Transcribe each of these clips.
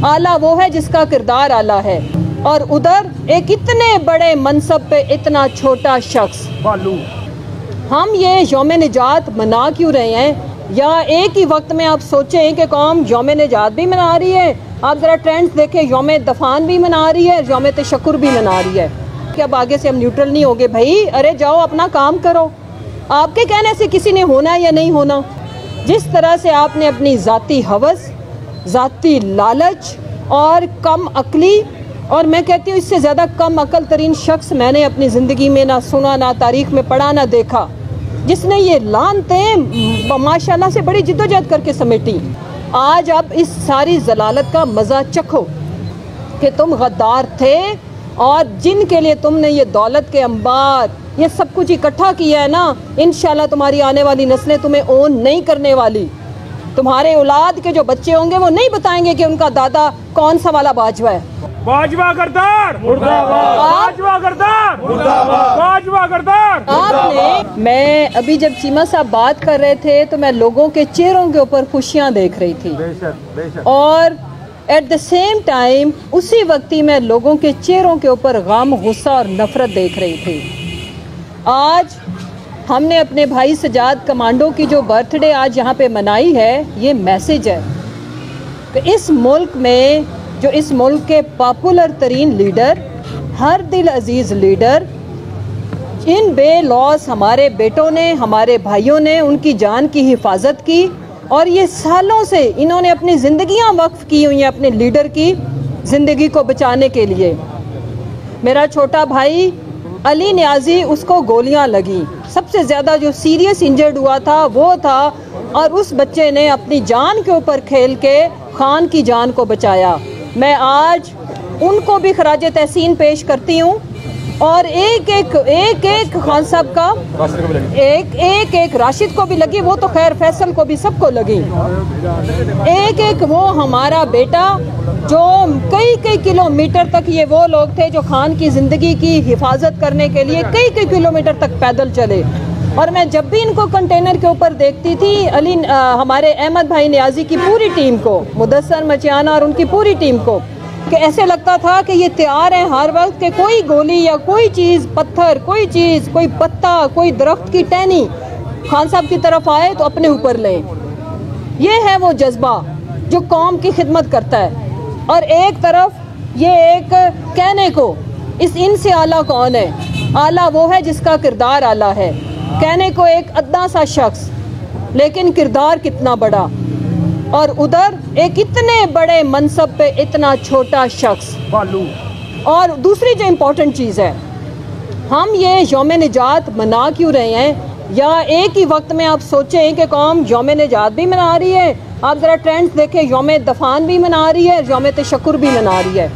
आला वो है जिसका किरदार आला है, और उधर एक इतने बड़े मनसब पे इतना छोटा शख्स। हम ये यौम निजात मना क्यों रहे हैं? या एक ही वक्त में आप सोचें कि कौम यौम निजात भी मना रही है, आप ज़रा ट्रेंड्स देखें, यौम दफान भी मना रही है, यौम तशक्कुर भी मना रही है। कि अब आगे से हम न्यूट्रल नहीं होंगे भाई, अरे जाओ अपना काम करो। आपके कहने से किसी ने होना या नहीं होना? जिस तरह से आपने अपनी ज़ाती हवस, ज़ाती लालच और कम अक्ली, और मैं कहती हूँ इससे ज़्यादा कम अकल तरीन शख्स मैंने अपनी ज़िंदगी में ना सुना, ना तारीख़ में पढ़ा, ना देखा, जिसने ये लानतें माशाल्लाह से बड़ी जिद्दोजहद करके समेटी। आज अब इस सारी जलालत का मज़ा चखो कि तुम गद्दार थे, और जिनके लिए तुमने ये दौलत के अंबार, ये सब कुछ इकट्ठा किया है ना, इंशाल्लाह तुम्हारी आने वाली नस्लें तुम्हें ओन नहीं करने वाली। तुम्हारे औलाद के जो बच्चे होंगे वो नहीं बताएंगे कि उनका दादा कौन सा वाला बाजवा है। बाजवा गद्दार मुर्दाबाद, बाजवा गद्दार मुर्दाबाद, बाजवा गद्दार। आपने, मैं अभी जब चीमा साहब बात कर रहे थे तो मैं लोगों के चेहरों के ऊपर खुशियां देख रही थी, बेशक। और एट द सेम टाइम उसी वक्त ही मैं लोगों के चेहरों के ऊपर गम, गुस्सा और नफरत देख रही थी। आज हमने अपने भाई सजाद कमांडो की जो बर्थडे आज यहाँ पे मनाई है, ये मैसेज है कि इस मुल्क में, जो इस मुल्क के पॉपुलर तरीन लीडर, हर दिल अजीज़ लीडर, इन बेलॉस हमारे बेटों ने, हमारे भाइयों ने उनकी जान की हिफाजत की, और ये सालों से इन्होंने अपनी ज़िंदगियां वक्फ की हुई हैं अपने लीडर की ज़िंदगी को बचाने के लिए। मेरा छोटा भाई अली न्याजी, उसको गोलियां लगी, सबसे ज़्यादा जो सीरियस इंजर्ड हुआ था वो था, और उस बच्चे ने अपनी जान के ऊपर खेल के खान की जान को बचाया। मैं आज उनको भी खराजे तहसीन पेश करती हूँ, और एक एक खान साहब का, एक राशिद को भी लगी, वो तो खैर फैसल को भी सबको लगी। एक वो हमारा बेटा, जो कई किलोमीटर तक, ये वो लोग थे जो खान की ज़िंदगी की हिफाजत करने के लिए कई किलोमीटर तक पैदल चले। और मैं जब भी इनको कंटेनर के ऊपर देखती थी, हमारे अहमद भाई न्याजी की पूरी टीम को, मुदस्सर मचियाना और उनकी पूरी टीम को, कि ऐसे लगता था कि ये तैयार हैं हर वक्त के कोई गोली या कोई चीज़, पत्थर, कोई चीज़, कोई पत्ता, कोई दरख्त की टहनी खान साहब की तरफ आए तो अपने ऊपर लें। ये है वो जज्बा जो कौम की खिदमत करता है। और एक तरफ ये एक कहने को, इनसे आला कौन है? आला वो है जिसका किरदार आला है। कहने को एक अद्ना सा शख्स, लेकिन किरदार कितना बड़ा, और उधर एक इतने बड़े मनसब पे इतना छोटा शख्स। और दूसरी जो इम्पोर्टेंट चीज़ है, हम ये यौम निजात मना क्यों रहे हैं? या एक ही वक्त में आप सोचें कि कौम यौम निजात भी मना रही है, आप ज़रा ट्रेंड्स देखें, यौम दफान भी मना रही है, यौम तशक्कुर भी मना रही है।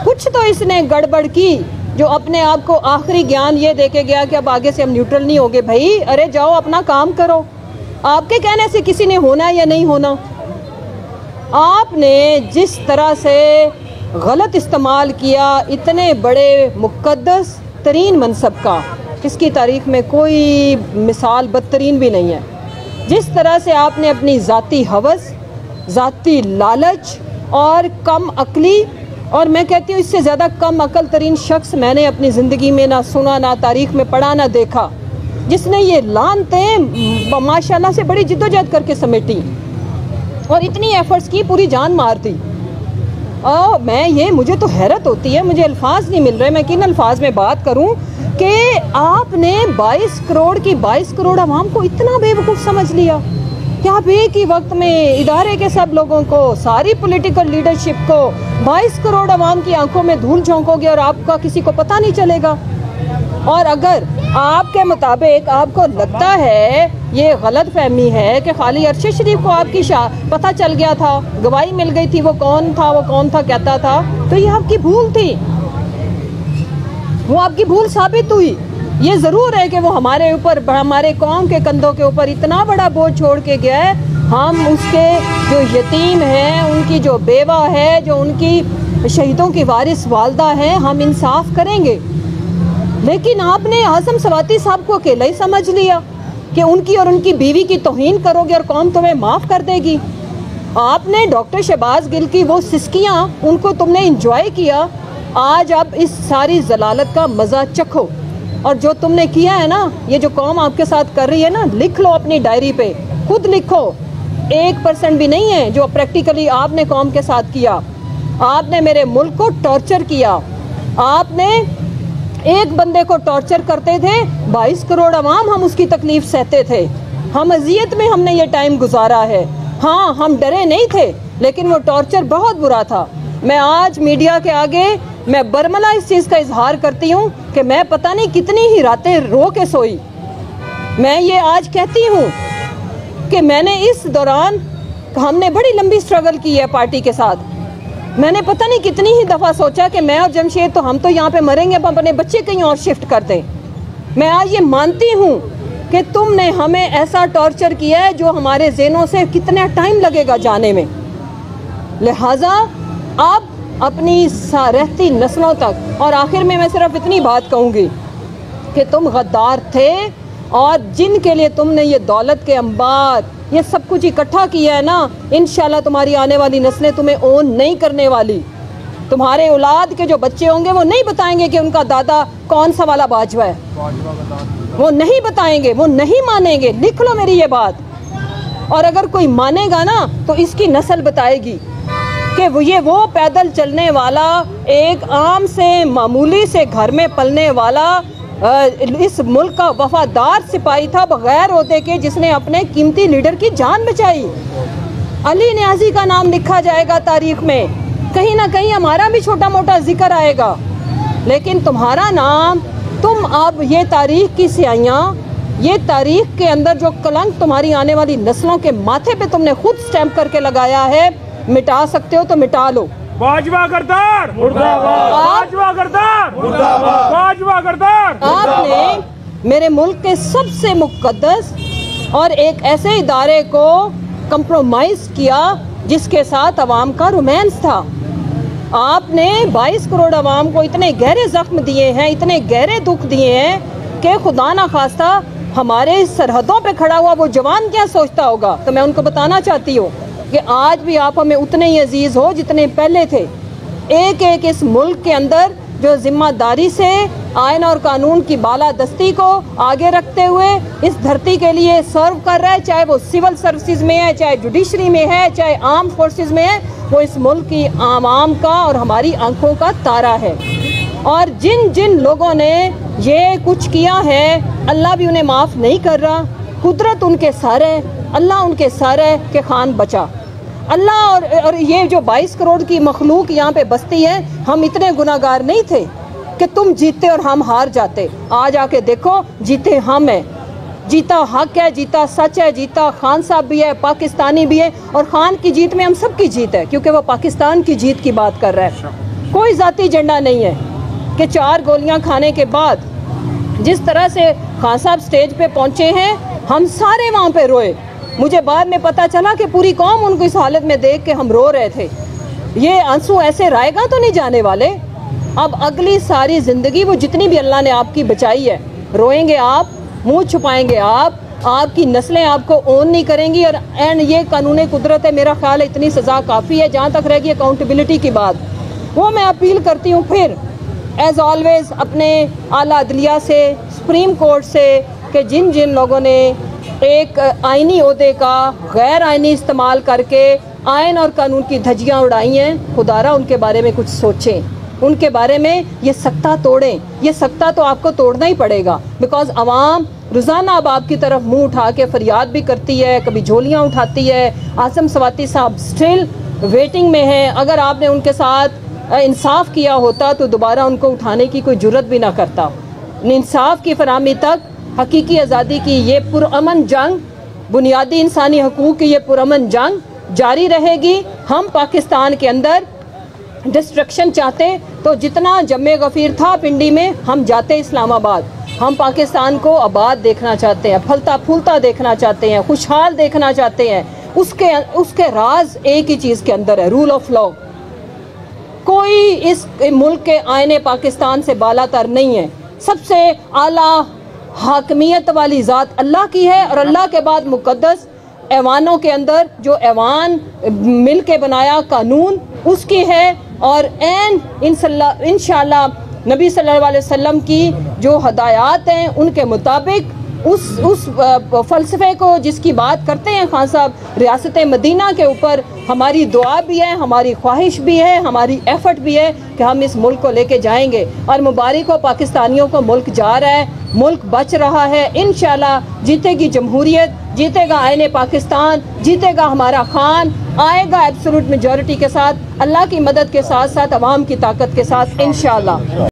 कुछ तो इसने गड़बड़ की, जो अपने आप को आखिरी ज्ञान ये दे के गया कि अब आगे से हम न्यूट्रल नहीं होंगे भाई, अरे जाओ अपना काम करो। आपके कहने से किसी ने होना या नहीं होना? आपने जिस तरह से गलत इस्तेमाल किया इतने बड़े मुक़द्दस तरीन मनसब का, इसकी तारीख़ में कोई मिसाल बदतरीन भी नहीं है। जिस तरह से आपने अपनी ज़ाती हवस, ज़ाती लालच और कम अक्ली, और मैं कहती हूँ इससे ज़्यादा कम अकल तरीन शख्स मैंने अपनी ज़िंदगी में ना सुना, ना तारीख़ में पढ़ा, ना देखा, जिसने ये लानतें माशाल्लाह से बड़ी जिद्दोजहद करके समेटी और इतनी एफर्ट्स की, पूरी जान मार दी। मुझे तो हैरत होती है, मुझे अल्फाज नहीं मिल रहे, मैं किन अल्फाज में बात करूं कि आपने 22 करोड़ की 22 करोड़ आवाम को इतना बेवकूफ़ समझ लिया कि आप एक ही वक्त में इदारे के सब लोगों को, सारी पॉलिटिकल लीडरशिप को, 22 करोड़ आवाम की आंखों में धूल झोंकोगे और आपका किसी को पता नहीं चलेगा। और अगर आपके मुताबिक आपको लगता है, ये गलत फहमी है कि खाली अरशद शरीफ को आपकी पता चल गया था, गवाही मिल गई थी, वो कौन था कहता था, तो ये आपकी भूल थी, वो आपकी भूल साबित हुई। ये ज़रूर है कि वो हमारे ऊपर, हमारे कौम के कंधों के ऊपर इतना बड़ा बोझ छोड़ के गया है। हम उसके जो यतीम हैं, उनकी जो बेवा है, जो उनकी शहीदों की वारिस वालदा है, हम इंसाफ करेंगे। लेकिन आपने आज़म सवाती साहब को अकेला ही समझ लिया कि उनकी और उनकी बीवी की तौहीन करोगे और कौम तुम्हें माफ़ कर देगी। आपने डॉक्टर शहबाज गिल की वो सिस्कियाँ उनको तुमने इंजॉय किया, आज अब इस सारी जलालत का मज़ा चखो। और जो तुमने किया है ना, ये जो कौम आपके साथ कर रही है ना, लिख लो अपनी डायरी पे, खुद लिखो। 1% भी नहीं है जो प्रैक्टिकली आपने कौम के साथ किया। आपने मेरे मुल्क को टॉर्चर किया। आपने एक बंदे को टॉर्चर करते थे, 22 करोड़ अवाम हम उसकी तकलीफ सहते थे। हम अजियत में हमने ये टाइम गुजारा है। हाँ, हम डरे नहीं थे, लेकिन वो टॉर्चर बहुत बुरा था। मैं आज मीडिया के आगे मैं बरमला इस चीज़ का इजहार करती हूँ कि मैं पता नहीं कितनी ही रातें रो के सोई। मैं ये आज कहती हूँ कि मैंने इस दौरान, हमने बड़ी लंबी स्ट्रगल की है पार्टी के साथ। मैंने पता नहीं कितनी ही दफ़ा सोचा कि मैं और जमशेद तो हम तो यहाँ पे मरेंगे, अब अपने बच्चे कहीं और शिफ्ट कर दें। मैं आज ये मानती हूँ कि तुमने हमें ऐसा टॉर्चर किया है जो हमारे ज़हनों से कितना टाइम लगेगा जाने में। लिहाजा आप अपनी रहती नस्लों तक, और आखिर में मैं सिर्फ इतनी बात कहूँगी कि तुम गद्दार थे, और जिनके लिए तुमने ये दौलत के अंबार, ये सब कुछ इकट्ठा किया है ना, इंशाल्लाह तुम्हारी आने वाली नस्लें तुम्हें ओन नहीं करने वाली। तुम्हारे औलाद के जो बच्चे होंगे वो नहीं बताएंगे कि उनका दादा कौन सा वाला बाजवा है, वो नहीं बताएंगे, वो नहीं मानेंगे। लिख लो मेरी ये बात। और अगर कोई मानेगा ना तो इसकी नस्ल बताएगी कि वो पैदल चलने वाला, एक आम से मामूली से घर में पलने वाला, इस मुल्क का वफादार सिपाही था बगैर ओहदे के, जिसने अपने कीमती लीडर की जान बचाई। अली न्याजी का नाम लिखा जाएगा तारीख में, कहीं ना कहीं हमारा भी छोटा मोटा जिक्र आएगा, लेकिन तुम्हारा नाम, तुम अब ये तारीख की स्याहियाँ, ये तारीख के अंदर जो कलंक तुम्हारी आने वाली नस्लों के माथे पे तुमने खुद स्टैंप करके लगाया है, मिटा सकते हो तो मिटा लो। बाजवा गद्दार मुर्दाबाद, बाजवा गद्दार मुर्दाबाद, बाजवा गद्दार। आपने मेरे मुल्क के सबसे मुकद्दस और एक ऐसे इदारे को कंप्रोमाइज किया जिसके साथ अवाम का रोमांस था। आपने 22 करोड़ अवाम को इतने गहरे जख्म दिए हैं, इतने गहरे दुख दिए हैं कि खुदा ना खास्ता हमारे सरहदों पे खड़ा हुआ वो जवान क्या सोचता होगा। तो मैं उनको बताना चाहती हूँ कि आज भी आप हमें उतने ही अजीज हो जितने पहले थे। एक एक इस मुल्क के अंदर जो जिम्मेदारी से आइन और कानून की बालादस्ती को आगे रखते हुए इस धरती के लिए सर्व कर रहा है, चाहे वो सिविल सर्विसेज में है, चाहे जुडिशरी में है, चाहे आर्म फोर्सेस में है, वो इस मुल्क की आवाम का और हमारी आंखों का तारा है। और जिन जिन लोगों ने ये कुछ किया है, अल्लाह भी उन्हें माफ़ नहीं कर रहा। कुदरत उनके सारे, अल्लाह उनके सारे के खान बचा। अल्लाह और ये जो 22 करोड़ की मखलूक यहाँ पे बसती है, हम इतने गुनाहगार नहीं थे कि तुम जीते और हम हार जाते। आज आके देखो, जीते हम हैं, जीता हक है, जीता सच है, जीता खान साहब भी है, पाकिस्तानी भी है, और खान की जीत में हम सब की जीत है, क्योंकि वो पाकिस्तान की जीत की बात कर रहा है। कोई ज़ाती एजेंडा नहीं है कि 4 गोलियाँ खाने के बाद जिस तरह से खान साहब स्टेज पे पहुँचे हैं, हम सारे वहाँ पे रोए। मुझे बाद में पता चला कि पूरी कौम उनको इस हालत में देख के हम रो रहे थे। ये आंसू ऐसे रायगा तो नहीं जाने वाले। अब अगली सारी ज़िंदगी वो जितनी भी अल्लाह ने आपकी बचाई है, रोएंगे आप, मुंह छुपाएंगे आप, आपकी नस्लें आपको ओन नहीं करेंगी। और एंड ये कानून कुदरत है, मेरा ख्याल है इतनी सज़ा काफ़ी है। जहाँ तक रहेगी अकाउंटेबिलिटी की बात, वो मैं अपील करती हूँ फिर एज़ ऑलवेज़ अपने आला अदलिया से, सुप्रीम कोर्ट से, कि जिन जिन लोगों ने एक आइनी ओहदे का गैर आइनी इस्तेमाल करके आइन और कानून की धज्जियाँ उड़ाई हैं, खुदारा उनके बारे में कुछ सोचें, उनके बारे में ये सख्ता तोड़ें। ये सख्ता तो आपको तोड़ना ही पड़ेगा, बिकॉज अवाम रोज़ाना अब आपकी तरफ मुंह उठा के फरियाद भी करती है, कभी झोलियाँ उठाती है। आज़म सवाती साहब स्टिल वेटिंग में हैं। अगर आपने उनके साथ इंसाफ किया होता तो दोबारा उनको उठाने की कोई जुर्रत भी ना करता। इंसाफ की फराहमी तक हकीकी आज़ादी की ये पुरअमन जंग, बुनियादी इंसानी हकूक़ की ये पुरअमन जंग जारी रहेगी। हम पाकिस्तान के अंदर डिस्ट्रक्शन चाहते तो जितना जम्मे गफ़ीर था पिंडी में, हम जाते इस्लामाबाद। हम पाकिस्तान को आबाद देखना चाहते हैं, फलता फूलता देखना चाहते हैं, खुशहाल देखना चाहते हैं। उसके राज एक ही चीज़ के अंदर है, रूल ऑफ लॉ। कोई इस मुल्क के आईने पाकिस्तान से बालातर नहीं है। सबसे आला हाकमियत वाली ज़ात अल्लाह की है, और अल्लाह के बाद मुकद्दस ऐवानों के अंदर जो ऐवान मिल के बनाया कानून उसकी है, और इंशाअल्लाह नबी सल्लल्लाहु अलैहि वसल्लम की जो हदायत हैं उनके मुताबिक उस फ़लसफ़े को जिसकी बात करते हैं खान साहब, रियासत मदीना के ऊपर हमारी दुआ भी है, हमारी ख्वाहिश भी है, हमारी एफ़र्ट भी है कि हम इस मुल्क को लेके जाएंगे। और मुबारक हो पाकिस्तानियों को, मुल्क जा रहा है, मुल्क बच रहा है। इंशाअल्लाह जीतेगी जमहूरियत, जीतेगा आईने पाकिस्तान, जीतेगा हमारा खान, आएगा एब्सोल्यूट मेजॉरिटी के साथ, अल्लाह की मदद के साथ साथ, अवाम की ताकत के साथ इंशाअल्लाह।